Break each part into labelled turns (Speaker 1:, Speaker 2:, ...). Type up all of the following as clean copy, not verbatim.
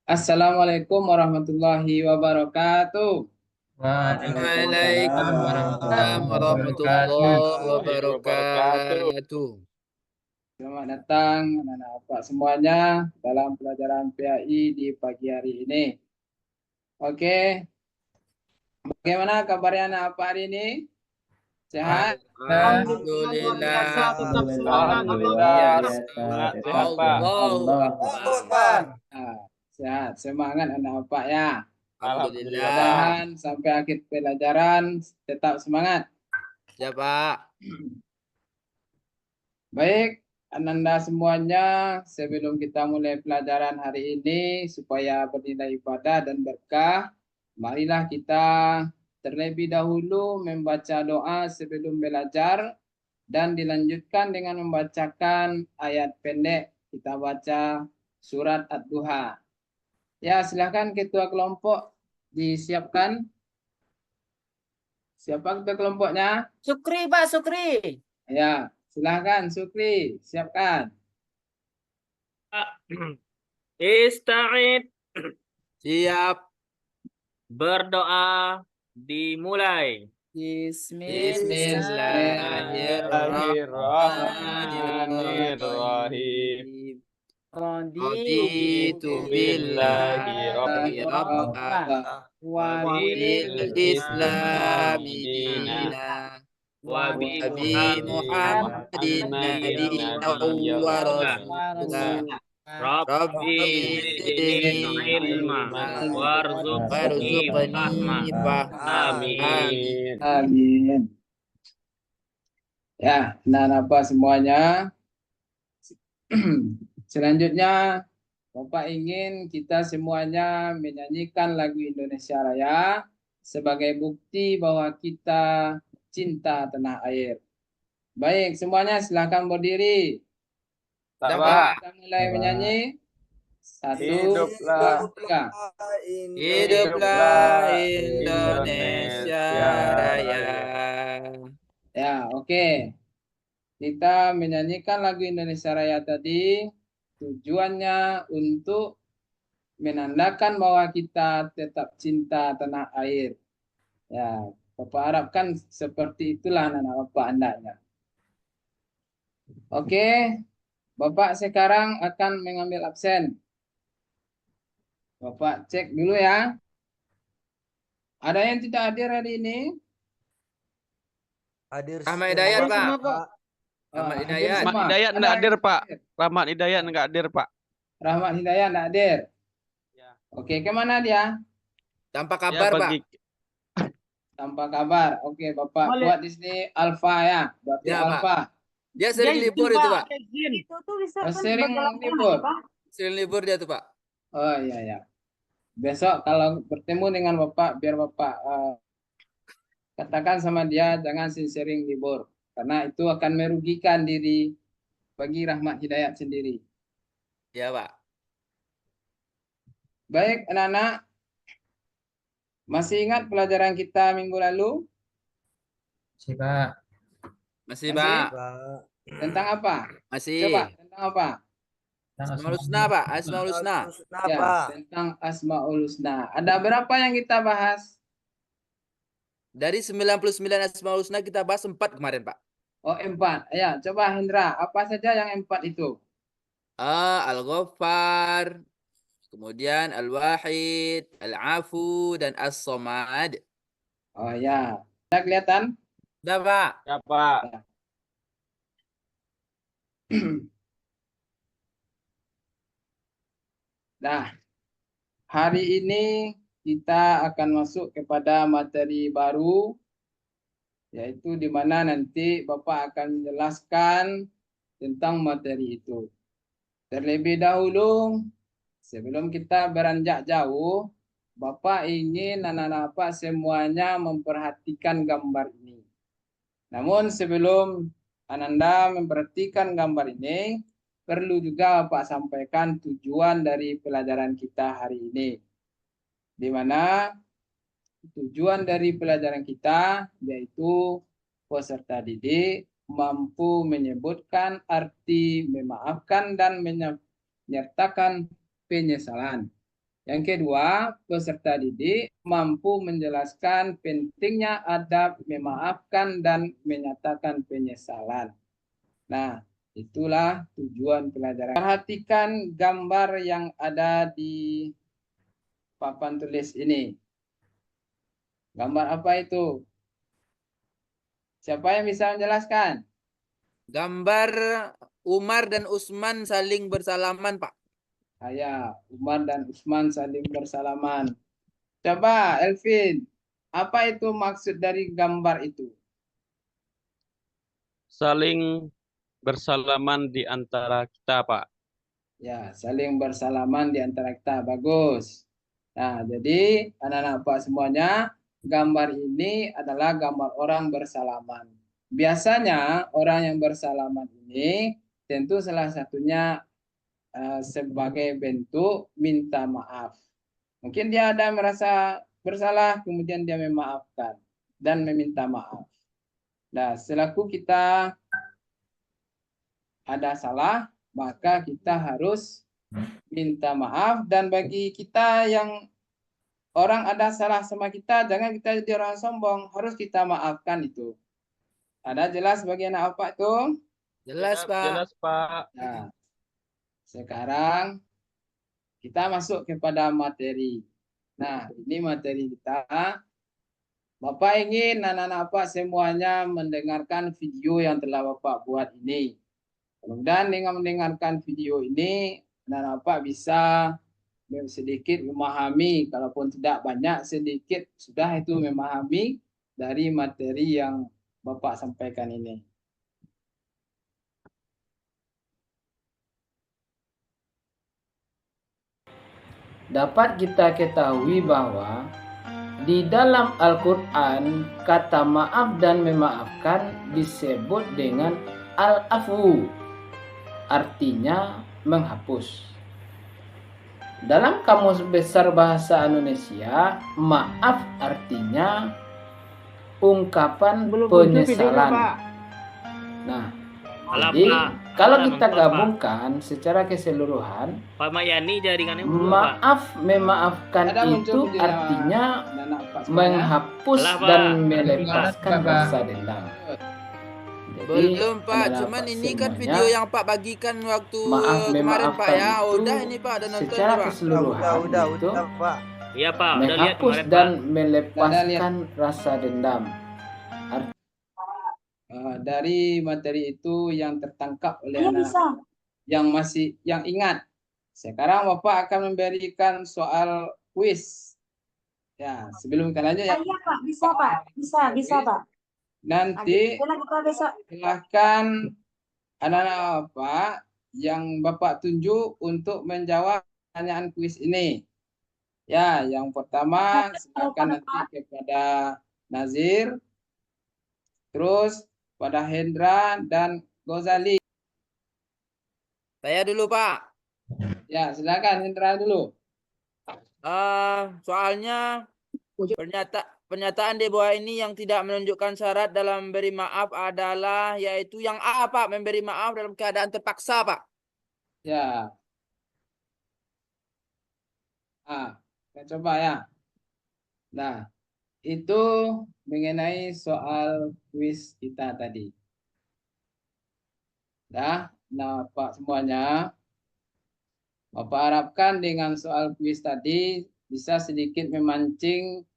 Speaker 1: Assalamualaikum warahmatullahi wabarakatuh.
Speaker 2: Waalaikumsalam
Speaker 3: Waalaikumsalam
Speaker 2: warahmatullahi wabarakatuh.
Speaker 3: warahmatullahi wabarakatuh.
Speaker 1: Selamat datang anak-anak Pak semuanya dalam pelajaran PAI di pagi hari ini. Oke, bagaimana kabarnya anak Pak hari ini? Sehat?
Speaker 3: Alhamdulillah.
Speaker 2: Tetap semangat.
Speaker 3: Alhamdulillah.
Speaker 2: Semangat
Speaker 3: Sehat,
Speaker 2: tetap.
Speaker 3: Pak.
Speaker 2: Allahu Akbar.
Speaker 1: Ah, sehat, semangat anak Pak ya.
Speaker 3: Alhamdulillah, Pak.
Speaker 1: Mudah-mudahan sampai akhir pelajaran tetap semangat.
Speaker 3: Ya, Pak.
Speaker 1: Baik, Ananda semuanya, sebelum kita mulai pelajaran hari ini, supaya bernilai ibadah dan berkah, marilah kita terlebih dahulu membaca doa sebelum belajar, dan dilanjutkan dengan membacakan ayat pendek. Kita baca surat Ad-Duha. Ya, silakan ketua kelompok disiapkan. Siapa ketua kelompoknya?
Speaker 4: Sukri, Pak, Sukri.
Speaker 1: Ya, silakan Sukri, siapkan.
Speaker 2: Ista'id.
Speaker 3: Siap.
Speaker 2: Berdoa dimulai.
Speaker 3: Bismillahirrahmanirrahim. Raditu billahi rabban wa bil islami dina wa bi Muhammadin nabiyyan wa rasula. Rabbi zidni
Speaker 2: Ilma warzuqni
Speaker 3: warzuqni fahma.
Speaker 2: Amin.
Speaker 1: Amin. Ya, anak-anak Pak semuanya. Selanjutnya, Bapak ingin kita semuanya menyanyikan lagu Indonesia Raya sebagai bukti bahwa kita cinta tanah air. Baik, semuanya silakan berdiri.
Speaker 3: Pak.
Speaker 1: Kita mulai menyanyi. 1,
Speaker 3: Hiduplah.
Speaker 1: 2, 3.
Speaker 3: Hiduplah Indonesia Raya.
Speaker 1: Ya, oke. Kita menyanyikan lagu Indonesia Raya tadi tujuannya untuk menandakan bahwa kita tetap cinta tanah air. Ya, Bapak harapkan seperti itulah anak-anak Bapak hendaknya. Oke, Bapak sekarang akan mengambil absen. Bapak cek dulu ya. Ada yang tidak hadir hari ini?
Speaker 5: Hadir
Speaker 3: Ahmad
Speaker 5: semua,
Speaker 3: Hidayat, Pak.
Speaker 5: Pak.
Speaker 3: Ahmad
Speaker 1: Hadir
Speaker 3: Hidayat.
Speaker 1: semua.
Speaker 6: Rahmat Hidayat
Speaker 1: Ada
Speaker 6: nggak
Speaker 1: yang
Speaker 6: hadir,
Speaker 1: tidak
Speaker 6: Pak.
Speaker 1: hadir?
Speaker 6: Rahmat Hidayat nggak hadir, Pak.
Speaker 1: Rahmat Hidayat tidak hadir.
Speaker 6: Ya.
Speaker 1: Oke, kemana dia?
Speaker 3: Tanpa
Speaker 6: Ya,
Speaker 3: kabar, Pak.
Speaker 1: Tanpa kabar. Oke, Bapak buat di sini Alfa ya. Berarti
Speaker 3: Ya, Pak.
Speaker 1: Alfa.
Speaker 3: Dia sering libur itu, Pak.
Speaker 4: Itu tuh bisa
Speaker 1: Oh,
Speaker 4: kan
Speaker 1: sering
Speaker 4: berjalan
Speaker 1: libur.
Speaker 4: Pak.
Speaker 3: Sering libur dia tuh, Pak.
Speaker 1: Oh iya ya. Besok kalau bertemu dengan Bapak, biar Bapak katakan sama dia jangan sering libur. Karena itu akan merugikan diri bagi Rahmat Hidayat sendiri.
Speaker 3: Ya, Pak.
Speaker 1: Baik, anak-anak. Masih ingat pelajaran kita minggu lalu?
Speaker 6: Si Pak.
Speaker 3: Masih,
Speaker 1: Masih?
Speaker 3: Pak.
Speaker 1: Tentang apa?
Speaker 3: Masih.
Speaker 1: Coba, tentang apa?
Speaker 3: Asmaul Husna, Pak. Asmaul Husna.
Speaker 1: Ya, tentang Asmaul Husna. Ada berapa yang kita bahas?
Speaker 3: Dari 99 Asmaul Husna kita bahas 4 kemarin, Pak.
Speaker 1: Oh, 4. Ya, coba Hendra, apa saja yang 4 itu?
Speaker 3: Al-Ghaffar, kemudian Al-Wahid, Al-Afu, dan As-Somad.
Speaker 1: Oh ya, sudah kelihatan?
Speaker 3: Udah, Pak.
Speaker 6: Ya, Pak.
Speaker 1: Nah, hari ini kita akan masuk kepada materi baru, yaitu di mana nanti Bapak akan menjelaskan tentang materi itu. Terlebih dahulu, sebelum kita beranjak jauh, Bapak ingin anak-anak Bapak semuanya memperhatikan gambar ini. Namun sebelum Ananda memperhatikan gambar ini, perlu juga Bapak sampaikan tujuan dari pelajaran kita hari ini. Di mana tujuan dari pelajaran kita yaitu peserta didik mampu menyebutkan arti memaafkan dan menyertakan penyesalan. Yang kedua, peserta didik mampu menjelaskan pentingnya adab memaafkan dan menyatakan penyesalan. Nah, itulah tujuan pelajaran. Perhatikan gambar yang ada di papan tulis ini. Gambar apa itu? Siapa yang bisa menjelaskan?
Speaker 3: Gambar Umar dan Usman saling bersalaman, Pak.
Speaker 1: Saya, Umar dan Usman saling bersalaman. Coba, Elvin, apa itu maksud dari gambar itu?
Speaker 6: Saling bersalaman di antara kita, Pak.
Speaker 1: Ya, saling bersalaman di antara kita. Bagus. Nah, jadi anak-anak Pak semuanya, gambar ini adalah gambar orang bersalaman. Biasanya orang yang bersalaman ini tentu salah satunya sebagai bentuk minta maaf. Mungkin dia ada merasa bersalah, kemudian dia memaafkan dan meminta maaf. Nah, selaku kita ada salah, maka kita harus minta maaf. Dan bagi kita yang orang ada salah sama kita, jangan kita jadi orang sombong, harus kita maafkan itu. Ada jelas bagian apa itu?
Speaker 3: Jelas, Pak.
Speaker 6: Jelas, Pak.
Speaker 1: Nah, sekarang kita masuk kepada materi. Nah, ini materi kita. Bapak ingin anak-anak Bapak semuanya mendengarkan video yang telah Bapak buat ini. Mudah-mudahan dengan mendengarkan video ini, anak-anak Bapak bisa sedikit memahami, kalaupun tidak banyak, sedikit sudah itu memahami dari materi yang Bapak sampaikan ini. Dapat kita ketahui bahwa di dalam Al-Quran, kata maaf dan memaafkan disebut dengan al-afu, artinya menghapus. Dalam Kamus Besar Bahasa Indonesia, maaf artinya ungkapan penyesalan. Nah, jadi kalau kita gabungkan secara keseluruhan,
Speaker 2: Pak Mayani jaringannya belum, Pak.
Speaker 1: maaf memaafkan itu artinya menghapus
Speaker 2: Alah, Pak.
Speaker 1: dan melepaskan rasa dendam. Jadi,
Speaker 3: Belum, Pak.
Speaker 1: anak-anak
Speaker 3: Cuman
Speaker 1: Pak
Speaker 3: ini kan
Speaker 1: semuanya,
Speaker 3: video yang Pak bagikan waktu
Speaker 1: maaf
Speaker 3: kemarin, Pak,
Speaker 1: memaafkan
Speaker 3: ya.
Speaker 1: itu
Speaker 3: Udah ini, Pak. Udah nonton
Speaker 1: secara
Speaker 3: nih, Pak.
Speaker 1: keseluruhan itu
Speaker 4: Pak.
Speaker 2: Iya, Pak. Udah lihat
Speaker 1: menghapus
Speaker 2: kemarin,
Speaker 1: dan
Speaker 2: Pak.
Speaker 1: melepaskan rasa dendam. Dari materi itu yang tertangkap oleh
Speaker 4: Iya
Speaker 1: anak
Speaker 4: bisa.
Speaker 1: yang ingat. Sekarang Bapak akan memberikan soal kuis. Ya, sebelum kita lanjut ya.
Speaker 4: Iya Pak, bisa Pak. Bisa Pak.
Speaker 1: Nanti
Speaker 4: Kita besok.
Speaker 1: silakan anak-anak Bapak yang Bapak tunjuk untuk menjawab pertanyaan kuis ini. Ya, yang pertama silakan nanti kepada Nazir, terus pada Hendra dan Gozali.
Speaker 3: Saya dulu, Pak.
Speaker 1: Ya, silakan Hendra dulu.
Speaker 3: Soalnya pernyataan di bawah ini yang tidak menunjukkan syarat dalam memberi maaf adalah yaitu yang A, Pak, memberi maaf dalam keadaan terpaksa, Pak.
Speaker 1: Ya. Kita coba ya. Nah, itu mengenai soal kuis kita tadi. Nah, Pak semuanya, Bapak harapkan dengan soal kuis tadi bisa sedikit memancing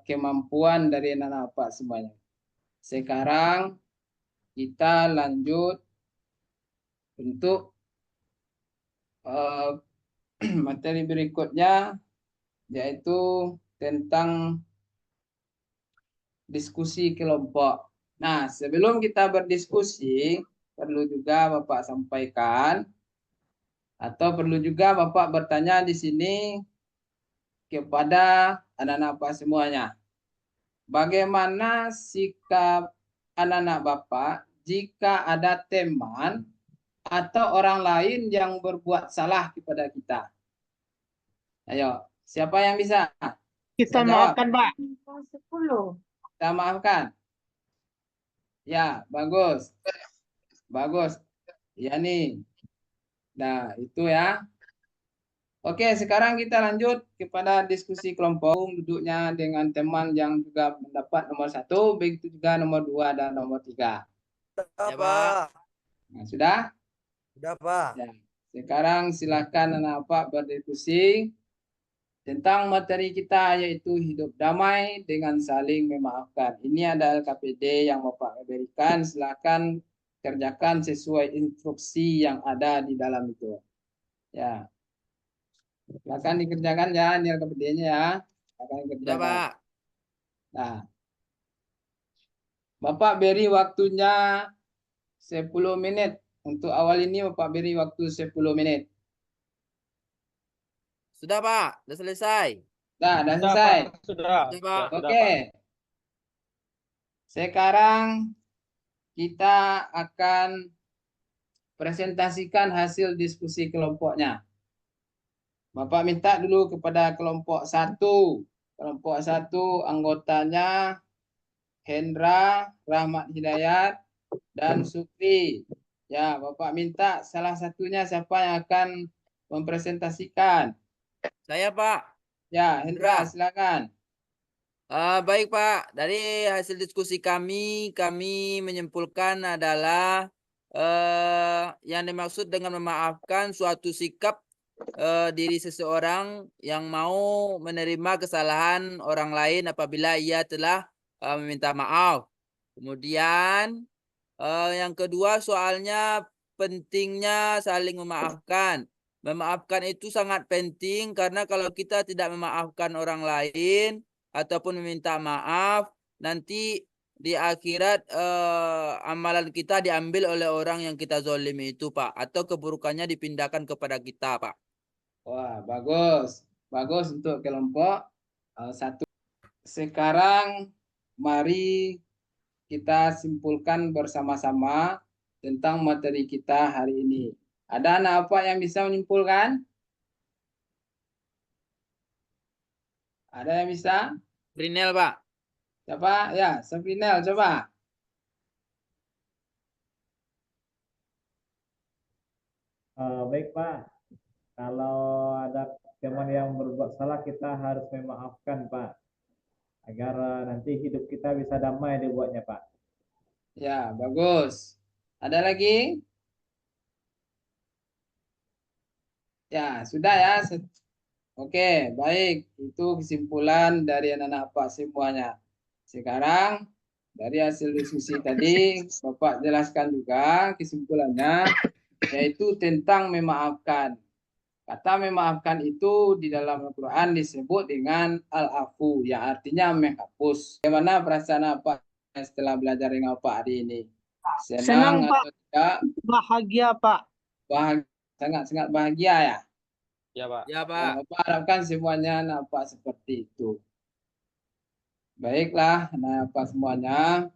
Speaker 1: kemampuan dari anak-anak Pak semuanya. Sekarang kita lanjut untuk materi berikutnya, yaitu tentang diskusi kelompok. Nah, sebelum kita berdiskusi, perlu juga Bapak sampaikan atau perlu juga Bapak bertanya di sini kepada anak-anak Bapak semuanya. Bagaimana sikap anak-anak Bapak jika ada teman atau orang lain yang berbuat salah kepada kita? Ayo, siapa yang bisa?
Speaker 6: Kita
Speaker 1: jawab.
Speaker 6: maafkan, Pak.
Speaker 4: 10.
Speaker 1: Kita maafkan. Ya, bagus. Bagus. Ya nih. Nah, itu ya. Oke, sekarang kita lanjut kepada diskusi kelompok. Duduknya dengan teman yang juga mendapat nomor 1, begitu juga nomor 2 dan nomor 3.
Speaker 3: Ya, Pak.
Speaker 1: Nah, sudah?
Speaker 5: Sudah, Pak.
Speaker 1: Ya. Sekarang silakan anak Pak berdiskusi tentang materi kita, yaitu hidup damai dengan saling memaafkan. Ini ada LKPD yang Bapak berikan. Silakan kerjakan sesuai instruksi yang ada di dalam itu. Ya. Silakan dikerjakan ya, ini LKPD-nya ya. Silakan
Speaker 3: Sudah,
Speaker 1: dikerjakan.
Speaker 3: Pak.
Speaker 1: Nah, Bapak beri waktunya 10 menit. Untuk awal ini Bapak beri waktu 10 menit.
Speaker 3: Sudah, Pak. Sudah selesai.
Speaker 1: Dah
Speaker 6: Sudah,
Speaker 1: selesai.
Speaker 6: Pak. Sudah.
Speaker 3: Sudah, Pak.
Speaker 6: Ya, sudah,
Speaker 1: Oke.
Speaker 6: Pak.
Speaker 1: Sekarang kita akan presentasikan hasil diskusi kelompoknya. Bapak minta dulu kepada kelompok 1. Kelompok 1 anggotanya Hendra, Rahmat Hidayat, dan Sukri. Ya, Bapak minta salah satunya siapa yang akan mempresentasikan.
Speaker 3: Saya, Pak.
Speaker 1: Ya, Hendra,
Speaker 3: Hendra.
Speaker 1: silakan.
Speaker 3: Baik, Pak. Dari hasil diskusi kami menyimpulkan adalah yang dimaksud dengan memaafkan suatu sikap diri seseorang yang mau menerima kesalahan orang lain apabila ia telah meminta maaf. Kemudian yang kedua soalnya pentingnya saling memaafkan. Memaafkan itu sangat penting karena kalau kita tidak memaafkan orang lain ataupun meminta maaf, nanti di akhirat amalan kita diambil oleh orang yang kita zolimi itu, Pak, atau keburukannya dipindahkan kepada kita, Pak.
Speaker 1: Wah, bagus. Bagus untuk kelompok 1. Sekarang mari kita simpulkan bersama-sama tentang materi kita hari ini. Ada anak apa yang bisa menyimpulkan? Ada yang bisa?
Speaker 3: Rinel, Pak.
Speaker 1: Siapa? Ya, Safrinel, coba.
Speaker 7: Baik Pak, kalau ada teman yang berbuat salah kita harus memaafkan Pak, agar nanti hidup kita bisa damai dibuatnya Pak.
Speaker 1: Ya, bagus. Ada lagi? Ya, sudah ya. Oke, baik. Itu kesimpulan dari anak-anak Pak semuanya. Sekarang dari hasil diskusi tadi, Bapak jelaskan juga kesimpulannya, yaitu tentang memaafkan. Kata memaafkan itu di dalam Al-Quran disebut dengan al-afu, yang artinya menghapus. Bagaimana perasaan Pak setelah belajar dengan Pak hari ini?
Speaker 8: Senang, Pak.
Speaker 1: atau tidak?
Speaker 8: Bahagia, Pak.
Speaker 1: Sangat-sangat bahagia ya?
Speaker 6: Ya, Pak.
Speaker 3: Ya, Pak.
Speaker 1: Bapak harapkan semuanya nampak seperti itu. Baiklah, nampak semuanya.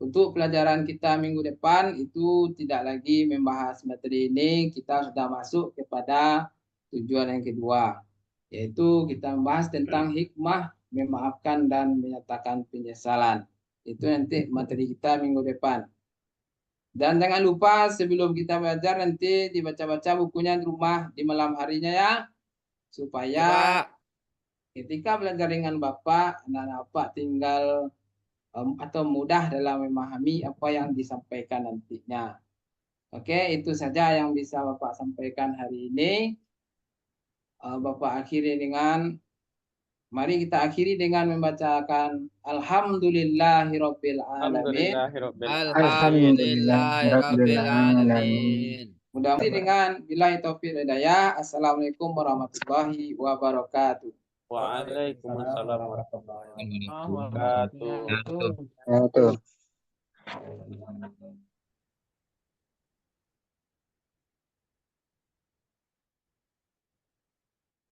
Speaker 1: Untuk pelajaran kita minggu depan itu tidak lagi membahas materi ini, kita sudah masuk kepada tujuan yang kedua, yaitu kita membahas tentang hikmah memaafkan dan menyatakan penyesalan. Itu nanti materi kita minggu depan. Dan jangan lupa sebelum kita belajar nanti dibaca-baca bukunya di rumah di malam harinya ya, supaya
Speaker 3: Ya, Pak.
Speaker 1: ketika belajar dengan Bapak, anak-anak Bapak tinggal atau mudah dalam memahami apa yang disampaikan nantinya. Oke, itu saja yang bisa Bapak sampaikan hari ini. Bapak akhiri dengan, mari kita akhiri dengan membacakan Alhamdulillahirabbil alamin.
Speaker 3: Alhamdulillahirabbil alamin.
Speaker 1: Mudah-mudahan dengan billahi taufiq hidayah. Assalamualaikum warahmatullahi wabarakatuh.
Speaker 6: Waalaikumsalam warahmatullahi wabarakatuh.
Speaker 1: Wabarakatuh.